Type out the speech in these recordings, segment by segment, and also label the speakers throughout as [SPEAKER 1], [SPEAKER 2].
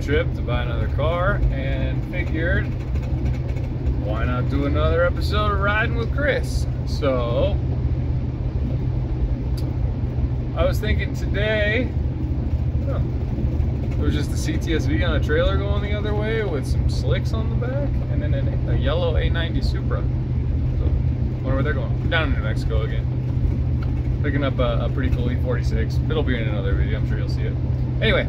[SPEAKER 1] road trip to buy another car and figured why not do another episode of Riding with Chris. So I was thinking today, there was just a CTSV on a trailer going the other way with some slicks on the back, and then a yellow A90 Supra. So, wonder where they're going. Down in New Mexico again. Picking up a pretty cool E46. It'll be in another video, I'm sure you'll see it. Anyway,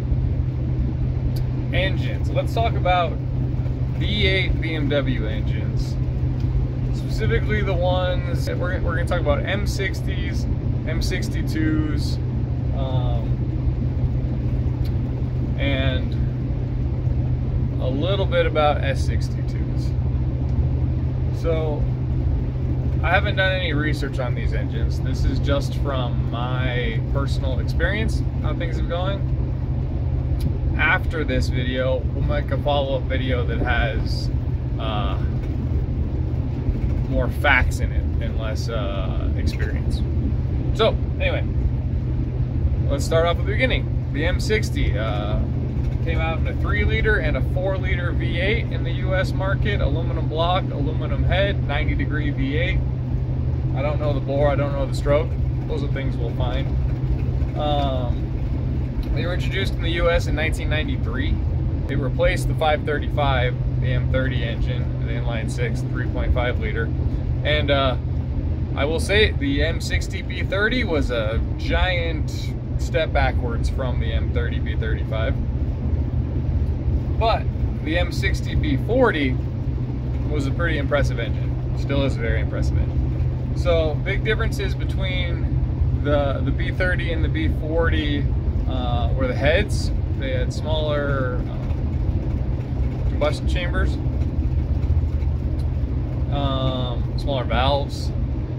[SPEAKER 1] engines. Let's talk about V8 BMW engines. Specifically the ones, we're going to talk about M60s, M62s, and a little bit about S62s. So I haven't done any research on these engines. This is just from my personal experience, how things are going. After this video, we'll make a follow-up video that has more facts in it and less experience. So anyway, let's start off at the beginning. The M60 came out in a 3-liter and a 4-liter V8 in the US market. Aluminum block, aluminum head, 90-degree V8. I don't know the bore, I don't know the stroke. Those are things we'll find. They were introduced in the US in 1993. They replaced the 535, the M30 engine, the inline-6 3.5 liter. And I will say the M60 B30 was a giant step backwards from the M30 B35. But the M60 B40 was a pretty impressive engine. Still is a very impressive engine. So big differences between the B30 and the B40 were the heads. They had smaller combustion chambers, smaller valves,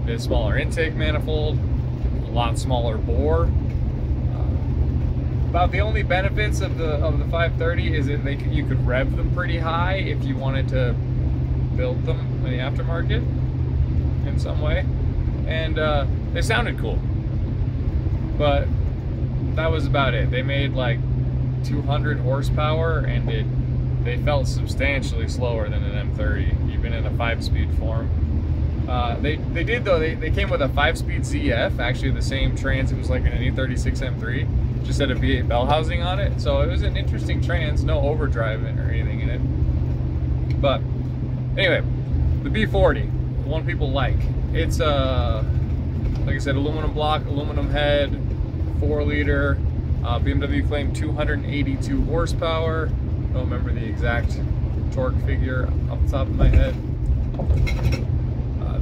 [SPEAKER 1] they had smaller intake manifold, a lot smaller bore. About the only benefits of the 530 is that you could rev them pretty high if you wanted to build them in the aftermarket in some way, and they sounded cool, but that was about it. They made like 200 horsepower, and they felt substantially slower than an M30, even in a 5-speed form. They did though. They came with a 5-speed ZF, actually the same trans. It was like an E36 M3. Just had a V8 bell housing on it, so it was an interesting trans, no overdrive or anything in it. But anyway, the B40, the one people like. It's like I said, aluminum block, aluminum head, 4-liter. BMW claimed 282 horsepower. Don't remember the exact torque figure off the top of my head.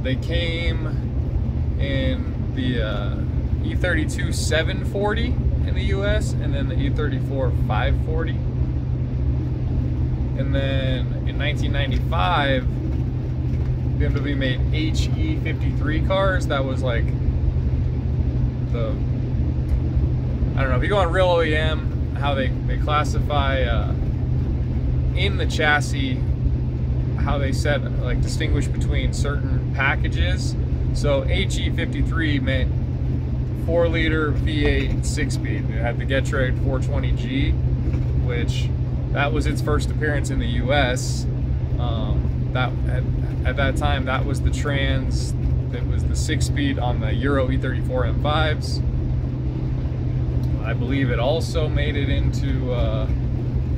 [SPEAKER 1] They came in the E32 740 in the US, and then the E34 540. And then in 1995, BMW made HE53 cars. That was like the, I don't know, if you go on Real OEM, how they classify in the chassis, how they set, like, distinguish between certain packages. So HE53 meant 4-liter V8 6-speed. It had the Getrag 420G, which that was its first appearance in the US. At that time, that was the trans that was the 6-speed on the Euro E34 M5s. I believe it also made it into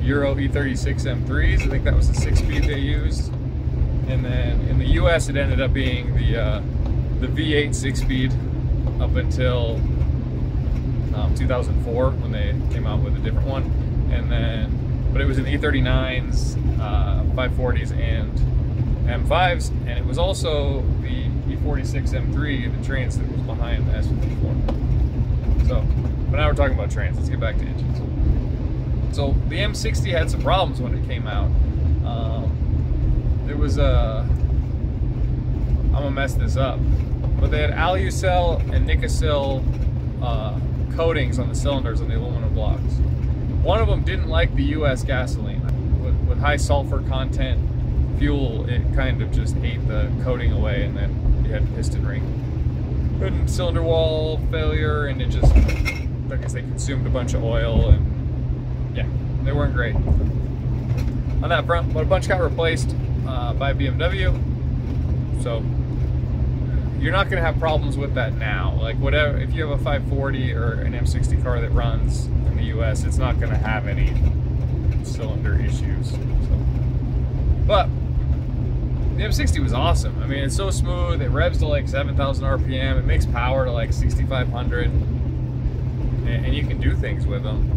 [SPEAKER 1] Euro E36 M3s. I think that was the 6-speed they used. And then in the US, it ended up being the V8 6-speed up until 2004 when they came out with a different one. And then, but it was in E39s, 540s, and M5s, and it was also the E46 M3, the trans that was behind the S54. So, but now we're talking about trans. Let's get back to engines. So the M60 had some problems when it came out. There was I'm gonna mess this up, but they had alucell and nicocell coatings on the cylinders on the aluminum blocks. One of them didn't like the US gasoline. With high sulfur content fuel, it kind of just ate the coating away, and then you had piston ring and cylinder wall failure, and it just, I guess they consumed a bunch of oil, and yeah, they weren't great. on that front, but a bunch got replaced by BMW. So you're not going to have problems with that now. Like whatever, if you have a 540 or an M60 car that runs in the US, it's not going to have any cylinder issues. So, but the M60 was awesome. I mean, it's so smooth. It revs to like 7,000 RPM. It makes power to like 6,500, and you can do things with them.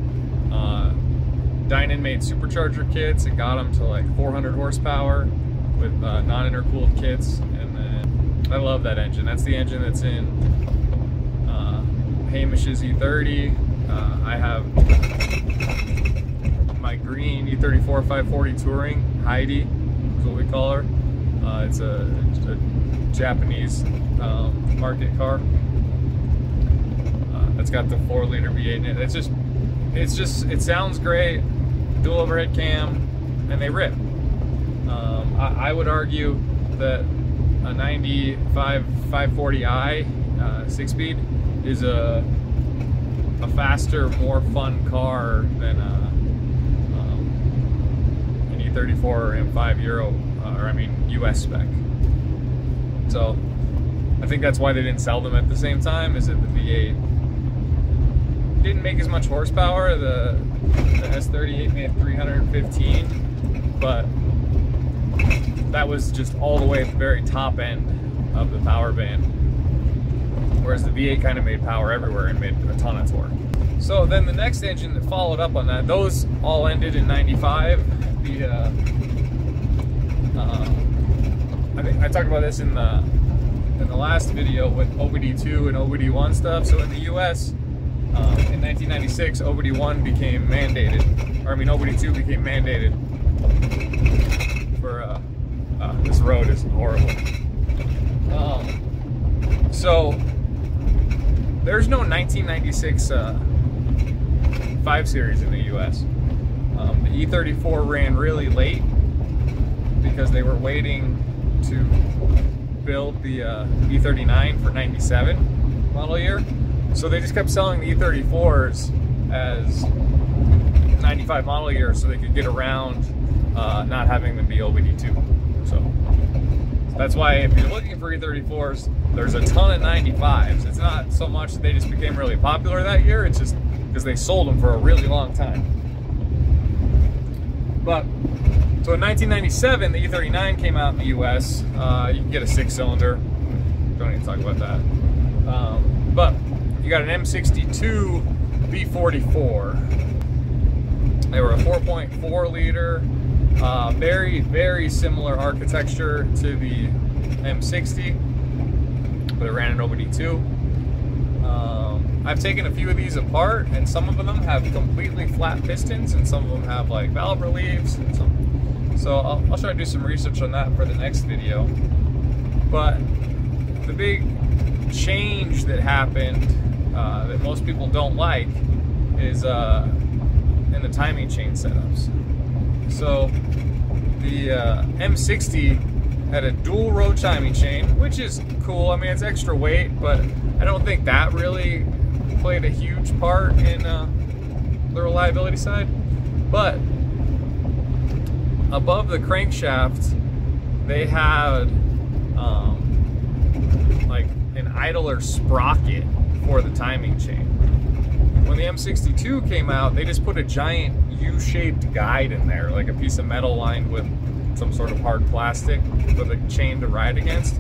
[SPEAKER 1] Dynan made supercharger kits and got them to like 400 horsepower with non-intercooled kits, and then I love that engine. That's the engine that's in Hamish's E30. I have my green E34 540 Touring, Heidi is what we call her. It's a Japanese market car. It's got the 4-liter V8 in it. It sounds great. Dual overhead cam, and they rip. I would argue that a 95 540i 6-speed is a faster, more fun car than an E34 or M5 Euro, US spec. So I think that's why they didn't sell them at the same time, is that the V8 didn't make as much horsepower. The S38 made 315, but that was just all the way at the very top end of the power band, whereas the V8 kind of made power everywhere and made a ton of torque. So then the next engine that followed up on that, those all ended in 95. I think I talked about this in the last video with OBD2 and OBD1 stuff. So in the US, in 1996, OBD1 became mandated, or OBD2 became mandated for, this road is horrible. So there's no 1996 5 Series in the US. The E34 ran really late because they were waiting to build the E39 for 97 model year. So they just kept selling the E34s as 95 model year so they could get around not having them be OBD2. So that's why if you're looking for E34s, there's a ton of 95s. It's not so much that they just became really popular that year, it's just because they sold them for a really long time. But, so in 1997, the E39 came out in the US. You can get a 6-cylinder. Don't even talk about that. But you got an M62 V44. They were a 4.4 liter, very, very similar architecture to the M60, but it ran an OBD2. I've taken a few of these apart, and some of them have completely flat pistons, and some of them have like valve reliefs, and some. So I'll try to do some research on that for the next video. But the big change that happened that most people don't like is in the timing chain setups. So the M60 had a dual row timing chain, which is cool. I mean, it's extra weight, but I don't think that really played a huge part in the reliability side. But above the crankshaft, they had like an idler sprocket for the timing chain. When the M62 came out, they just put a giant U-shaped guide in there, like a piece of metal lined with some sort of hard plastic with a chain to ride against.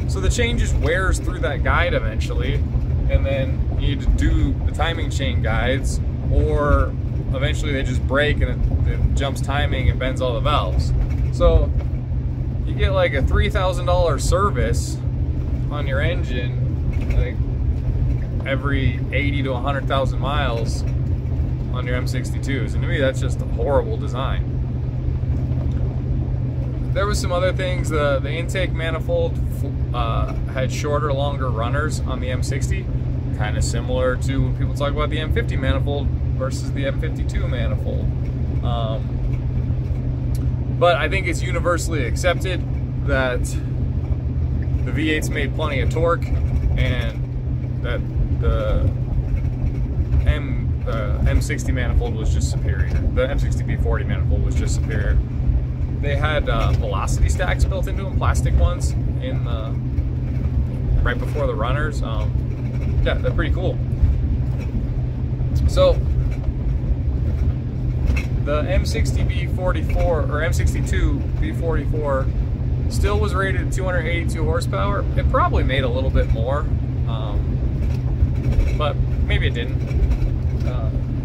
[SPEAKER 1] So the chain just wears through that guide eventually, and then you need to do the timing chain guides, or eventually they just break and it jumps timing and bends all the valves. So you get like a $3,000 service on your engine, like every 80 to 100,000 miles on your M62s, and to me that's just a horrible design. There was some other things. The intake manifold had shorter, longer runners on the M60, kind of similar to when people talk about the M50 manifold versus the M52 manifold. But I think it's universally accepted that the V8s made plenty of torque, and that the M60 manifold was just superior. The M60 B40 manifold was just superior. They had velocity stacks built into them, plastic ones, in the right before the runners. Yeah, they're pretty cool. So the M60 B44 or M62 B44 still was rated at 282 horsepower. It probably made a little bit more, but maybe it didn't.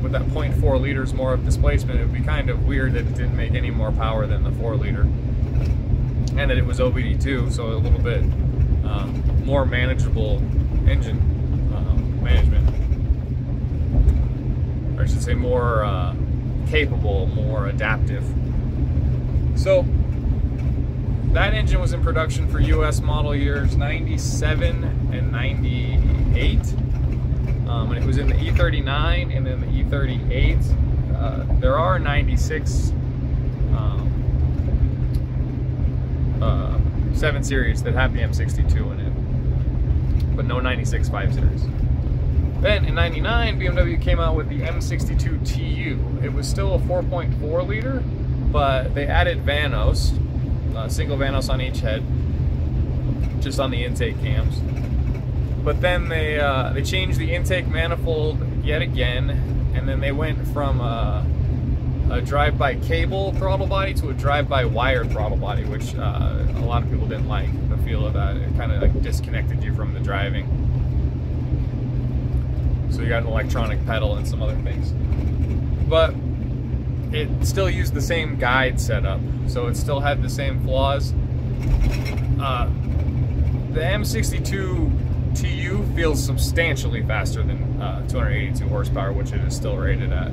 [SPEAKER 1] With that 0.4 liters more of displacement, it would be kind of weird that it didn't make any more power than the 4 liter, and that it was OBD2, so a little bit more manageable engine management, or I should say more capable, more adaptive. So that engine was in production for US model years 97 and 98. And it was in the E39 and then the E38. There are 96 7 Series that have the M62 in it, but no 96 5 Series. Then in 99, BMW came out with the M62 TU. It was still a 4.4 liter, but they added Vanos, single Vanos on each head, just on the intake cams. But then they changed the intake manifold yet again, and then they went from a drive-by cable throttle body to a drive-by wired throttle body, which a lot of people didn't like the feel of that. It kind of like disconnected you from the driving. So you got an electronic pedal and some other things. But it still used the same guide setup, so it still had the same flaws. The M62 TU feels substantially faster than 282 horsepower, which it is still rated at.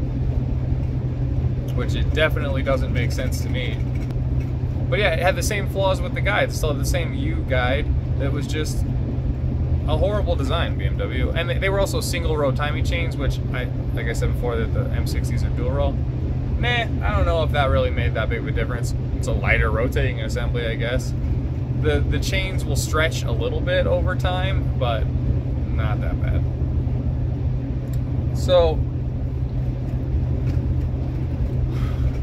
[SPEAKER 1] Which it definitely doesn't make sense to me. But yeah, it had the same flaws with the guide. It still had the same U guide. It was just a horrible design, BMW. And they were also single row timing chains, which, like I said before, that the M60s are dual row. Nah, I don't know if that really made that big of a difference. It's a lighter rotating assembly, I guess. The chains will stretch a little bit over time, but not that bad. So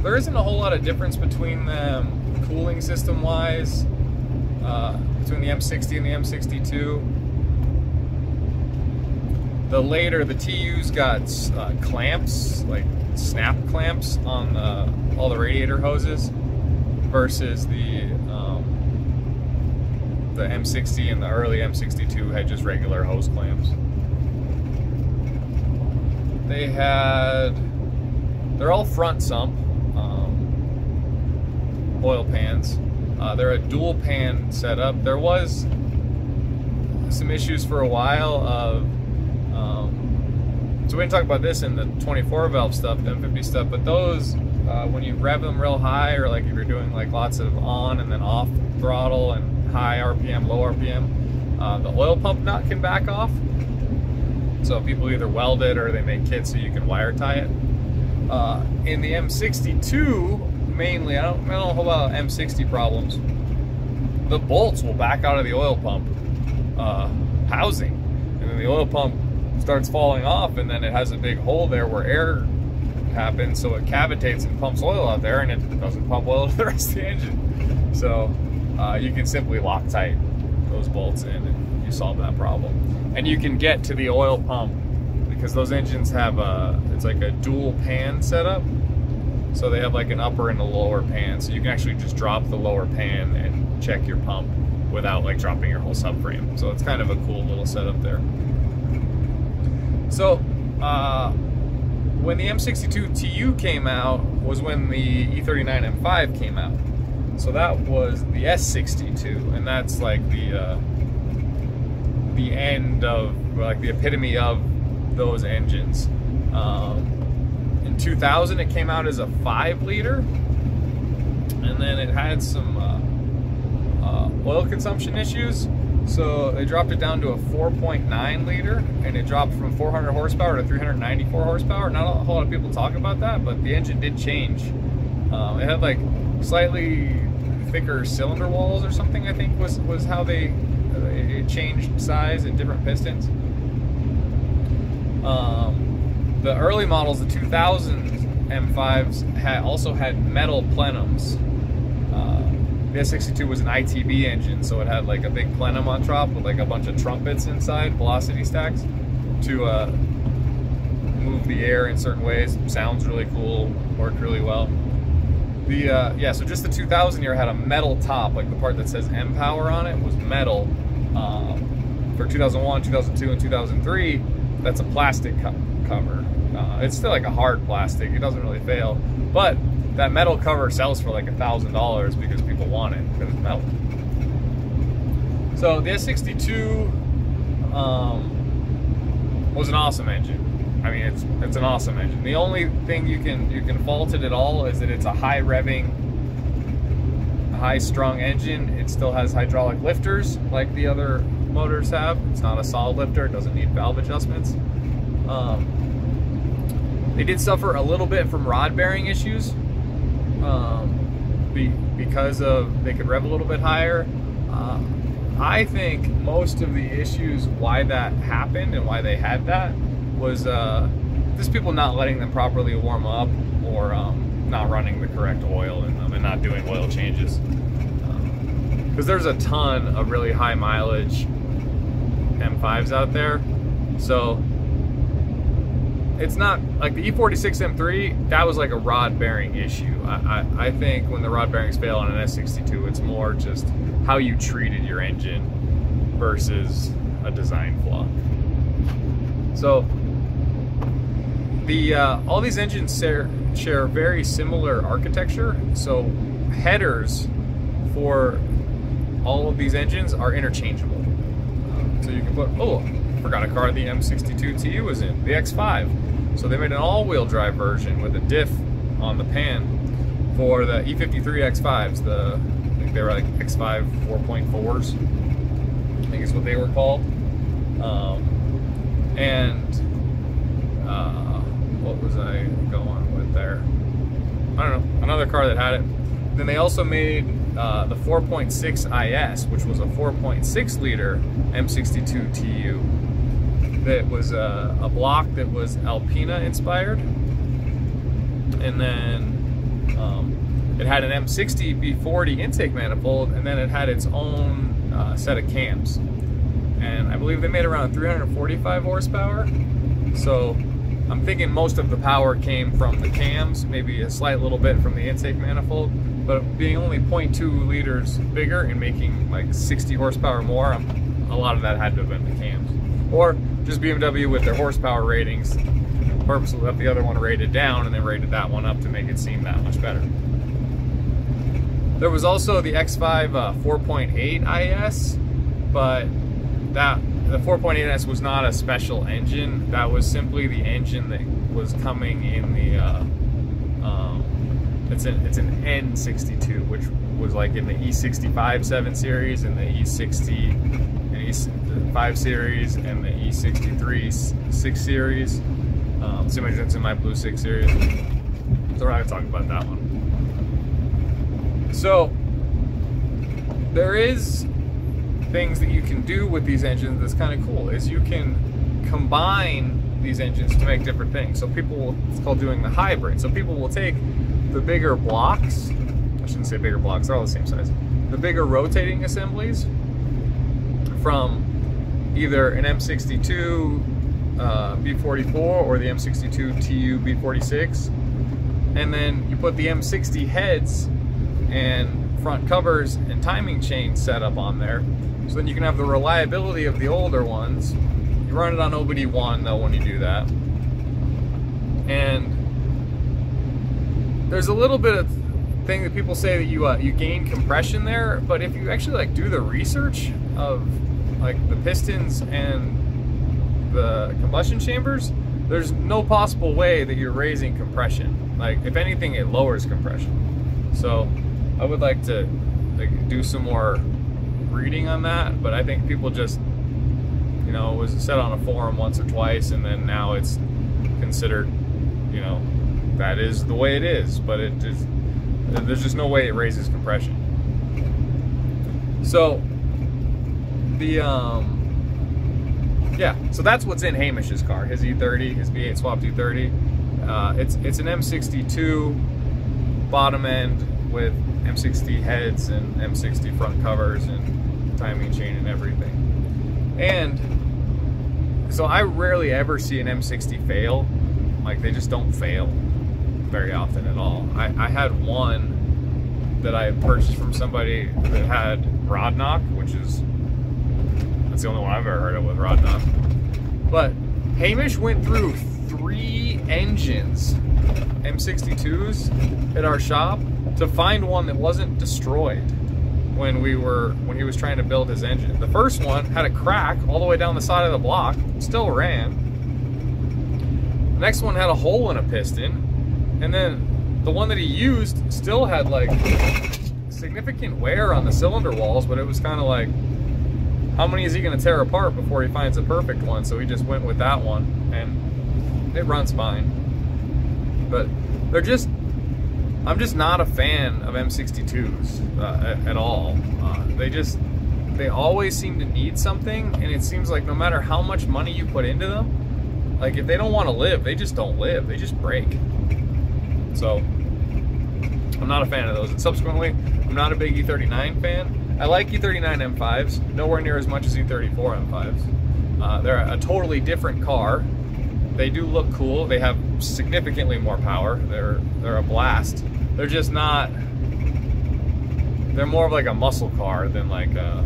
[SPEAKER 1] there isn't a whole lot of difference between them cooling system wise, between the M60 and the M62. The TU's got clamps, like snap clamps on all the radiator hoses, versus the M60 and the early M62 had just regular hose clamps. They're all front sump oil pans. They're a dual pan setup. There was some issues for a while of so we didn't talk about this in the 24 valve stuff, the M50 stuff, but those when you rev them real high, or like if you're doing like lots of on and then off throttle and high RPM, low RPM, the oil pump nut can back off. So people either weld it or they make kits so you can wire tie it. In the M62, mainly, I don't know about M60 problems. The bolts will back out of the oil pump housing, and then the oil pump starts falling off, and then it has a big hole there where air happens, so it cavitates and pumps oil out there, and it doesn't pump oil to the rest of the engine. So you can simply Loctite those bolts in, and you solve that problem. And you can get to the oil pump because those engines have it's like a dual pan setup. So they have like an upper and a lower pan. So you can actually just drop the lower pan and check your pump without like dropping your whole subframe. So it's kind of a cool little setup there. So when the M62 TU came out was when the E39 M5 came out. So that was the S62, and that's like the end of, like, the epitome of those engines. In 2000 it came out as a 5 liter, and then it had some oil consumption issues, so they dropped it down to a 4.9 liter, and it dropped from 400 horsepower to 394 horsepower. Not a whole lot of people talk about that, but the engine did change. It had like slightly thicker cylinder walls or something, I think was how it changed size and different pistons. The early models, the 2000 M5s, also had metal plenums. The S62 was an ITB engine, so it had like a big plenum on top with like a bunch of trumpets inside, velocity stacks, to move the air in certain ways. Sounds really cool, worked really well. Yeah, so just the 2000 year had a metal top, like the part that says M Power on it was metal. For 2001, 2002, and 2003, that's a plastic cover. It's still like a hard plastic, it doesn't really fail, but that metal cover sells for like $1,000 because people want it, because it's metal. So the S62 was an awesome engine. I mean, it's an awesome engine. The only thing you can fault it at all is that it's a high revving, high strung engine. It still has hydraulic lifters like the other motors have. It's not a solid lifter, it doesn't need valve adjustments. They did suffer a little bit from rod bearing issues because they could rev a little bit higher. I think most of the issues why that happened and why they had that was just people not letting them properly warm up, or not running the correct oil in them and not doing oil changes. Because there's a ton of really high mileage M5s out there, so it's not like the E46 M3, that was like a rod bearing issue. I think when the rod bearings fail on an S62, it's more just how you treated your engine versus a design flaw. So all these engines share very similar architecture. So headers for all of these engines are interchangeable. So you can put, oh, forgot a car the M62 TU was in, the X5. So they made an all-wheel drive version with a diff on the pan for the E53 X5s. I think they were like X5 4.4s, I think is what they were called. What was I going with there? I don't know, another car that had it. Then they also made the 4.6 IS, which was a 4.6 liter M62 TU. That was a block that was Alpina inspired. And then it had an M60 B40 intake manifold, and then it had its own set of cams. And I believe they made around 345 horsepower. So I'm thinking most of the power came from the cams, maybe a slight little bit from the intake manifold, but being only 0.2 liters bigger and making like 60 horsepower more, a lot of that had to have been the cams. Or just BMW with their horsepower ratings purposely left the other one rated down and then rated that one up to make it seem that much better. There was also the X5 4.8 IS, but the 4.8S was not a special engine. That was simply the engine that was coming in the it's an N62, which was like in the E65 7 series and the E60 and E5 series and the E63 6 series. Same as it's in my blue 6 series. So we're not gonna talk about that one. So there is things that you can do with these engines that's kind of cool, is you can combine these engines to make different things. So it's called doing the hybrid. So people will take the bigger blocks, I shouldn't say bigger blocks, they're all the same size, the bigger rotating assemblies from either an M62 B44 or the M62 TU B46, and then you put the M60 heads and front covers and timing chain setup on there. So then you can have the reliability of the older ones. You run it on OBD1 though when you do that. And there's a little bit of thing that people say that you gain compression there, but if you actually like do the research of like the pistons and the combustion chambers, there's no possible way that you're raising compression. Like if anything, it lowers compression. So I would like to do some more reading on that, but I think people just, you know, it was said on a forum once or twice, and then now it's considered, you know, that is the way it is, but there's just no way it raises compression. So yeah, so that's what's in Hamish's car, his E30, his V8 swapped E30. It's an M62 bottom end with M60 heads and M60 front covers and timing chain and everything. And so I rarely ever see an M60 fail. Like, they just don't fail very often at all. I had one that I purchased from somebody that had rod knock, that's the only one I've ever heard of with rod knock. But Hamish went through 3 engines, M62s, at our shop to find one that wasn't destroyed when he was trying to build his engine. The first one had a crack all the way down the side of the block, still ran. The next one had a hole in a piston, and then the one that he used still had like significant wear on the cylinder walls, but it was kind of like, how many is he going to tear apart before he finds a perfect one? So he just went with that one, and it runs fine. But I'm just not a fan of M62s at all. They always seem to need something, and it seems like no matter how much money you put into them, like if they don't want to live, they just don't live. They just break. So I'm not a fan of those. And subsequently, I'm not a big E39 fan. I like E39 M5s, nowhere near as much as E34 M5s. They're a totally different car. They do look cool. They have significantly more power. They're a blast. They're just not. They're more of like a muscle car than like a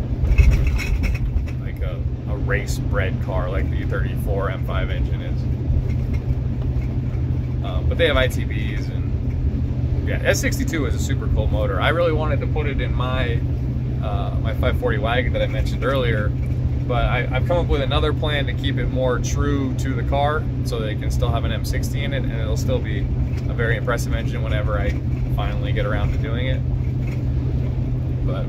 [SPEAKER 1] race bred car like the E34 M5 engine is. But they have ITBs, and yeah, S62 is a super cool motor. I really wanted to put it in my my 540 wagon that I mentioned earlier, but I've come up with another plan to keep it more true to the car so that it can still have an M60 in it, and it'll still be a very impressive engine whenever I finally get around to doing it. But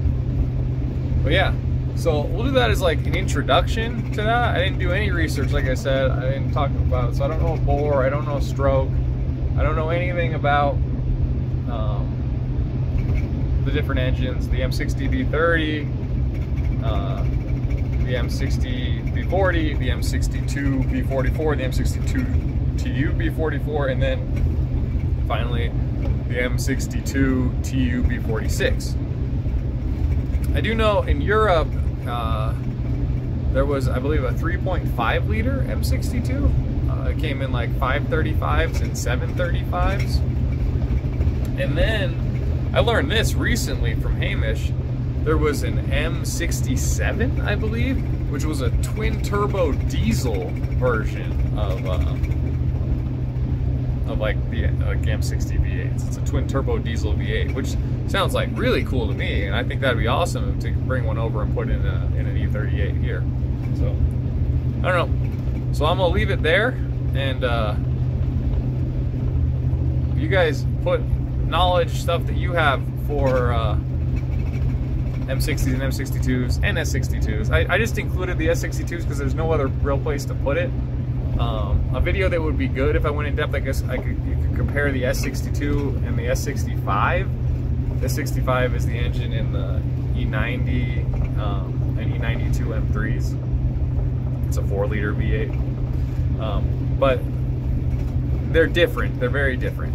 [SPEAKER 1] yeah, so we'll do that as like an introduction to that. I didn't do any research, like I said. I didn't talk about, so I don't know bore, I don't know stroke, I don't know anything about the different engines, the M60 V30, the M60 V40, the M62 V44, the M62 TU V44, and then finally the M62 TU V46. I do know in Europe there was, I believe, a 3.5 liter M62. It came in like 535s and 735s. And then I learned this recently from Hamish. There was an M67, I believe, which was a twin turbo diesel version of like the M60 V8s. It's a twin turbo diesel V8, which sounds like really cool to me, and I think that'd be awesome to bring one over and put in an E38 here. So I don't know. So I'm gonna leave it there, and you guys put knowledge, stuff that you have for M60s and M62s and S62s. I just included the S62s because there's no other real place to put it. A video that would be good if I went in depth, I guess you could compare the S62 and the S65. The S65 is the engine in the E90 and E92 M3s. It's a 4-liter V8. But they're different. They're very different.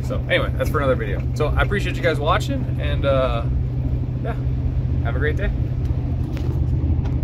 [SPEAKER 1] So anyway, that's for another video. So I appreciate you guys watching, and yeah, have a great day.